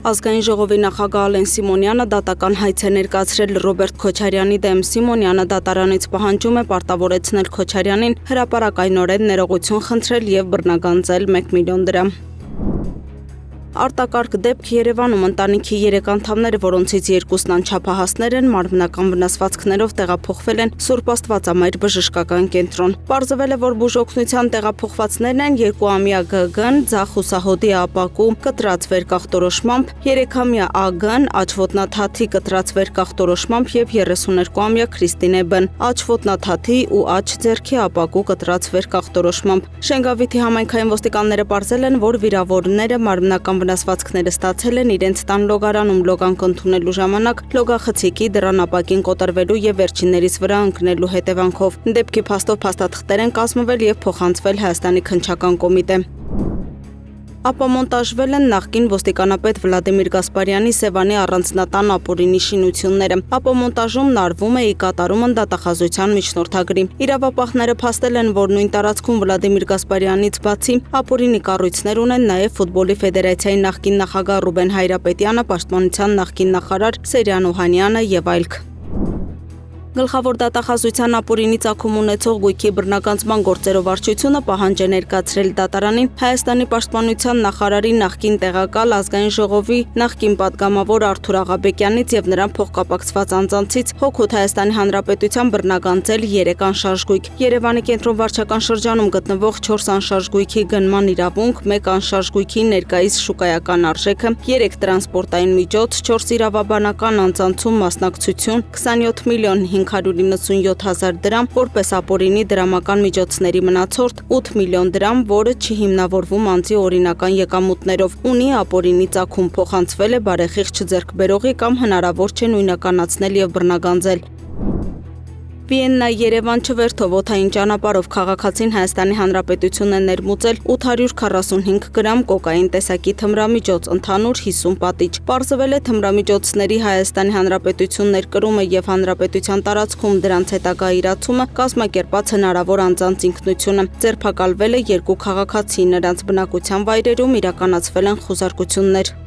Ազգային ժողովի նախագահ Ալեն Սիմոնյանը դատական հայց է ներկայացրել Ռոբերտ Քոչարյանի դեմ։ Սիմոնյանը դատարանից պահանջում է պարտավորեցնել Քոչարյանին հրապարակայնորեն ներողություն խնդրել եւ բռնագանձել 1 միլիոն դրամ։ Արտակարգ դեպք Երևանում ընտանիքի 3 անդամները, որոնցից 2-ն անչափահասներ են, մարմնական վնասվածքներով տեղափոխվել են Սուրբ Աստվածամայր բժշկական կենտրոն։ Պարզվել է, որ բուժօգնության տեղափոխվածներն են 2-ամյա ԳԳ-ն ձախ ուսահոդի ապակու կտրած վերկախտորոշմամբ, 3-ամյա ԱԳ-ն աջ ոտնաթաթի կտրած վերկախտորոշմամբ եւ 32-ամյա Քրիստինե Բ-ն աջ ոտնաթաթի ու աջ ձեռքի ապակու կտրած վերկախտորոշմամբ։ Շենգավիթի համայնքային ոստիկանները պարզել են, որ վիրավորները մարմնական վնասվածքները ստացել են իրենց տան լոգարանում լոգանք ընդունելու ժամանակ լոգախցիկի դռան ապակին կոտրվելու եւ վերջիններից վրա ընկնելու հետևանքով։ Դեպքի փաստով փաստաթղթեր են կազմվել եւ փոխանցվել Հայաստանի քննչական կոմիտե։ Ապամոնտաժվել են նախկին ոստիկանապետ Վլադիմիր Գասպարյանի Սևանի առանձնատան ապօրինի շինությունները։ Ապամոնտաժումն արվում է ի կատարումն դատախազության միջնորդագրի։ Իրավապահները փաստել են, որ նույն տարածքում Վլադիմիր Գասպարյանից բացի ապօրինի կառույցներ ունեն նաև ֆուտբոլի ֆեդերացիայի նախկին նախագահ Ռուբեն Հայրապետյանը, պաշտպանության նախկին նախարար Սերյան Օհանյանը եւ այլք։ Գլխավոր դատախազության ապօրինի ծագում ունեցող գույքի բռնագանձման գործերով արչությունը պահանջ է ներկայացրել դատարանին Հայաստանի պաշտպանության նախարարի նախկին տեղակալ Ազգային ժողովի նախկին պատգամավոր Արթուր Աղաբեկյանից եւ նրան փոխկապակցված անձանցից հօգուտ Հայաստանի Հանրապետության բռնագանձել 3 անշարժ գույք։ Երևանի կենտրոն վարչական շրջանում գտնվող 4 անշարժ գույքի գնման իրավունք, 1 անշարժ գույքի ներկայիս շուկայական արժեքը, 3 տրանսպորտային միջոց, 4 իրավաբանական անձանցում մասնակցություն, 27 միլիոն 597,000 դրամ, որպես ապօրինի դրամական միջոցների մնացորդ, 8 միլիոն դրամ, որը չի հիմնավորվում անձի օրինական եկամուտներով, ունի ապօրինի ծագում, փոխանցվել է բարեխիղճ ձեռքբերողի կամ հնարավոր չէ նույնականացնել եւ բռնագանձել։ Վիեննա-Երևան չվերթով օդային ճանապարհով քաղաքացին Հայաստանի Հանրապետությունն է ներմուծել 845 գրամ կոկային տեսակի թմրամիջոց, ընդհանուր 50 պատիճ։ Պարզվել է թմրամիջոցների Հայաստանի Հանրապետություն ներկրումը եւ հանրապետության տարածքում դրանց հետագա իրացումը կազմակերպած հնարավոր անձանց ինքնությունը։ Ձերբակալվել է 2 քաղաքացի, նրանց բնակության վայրերում իրականացվել են խուզարկություններ։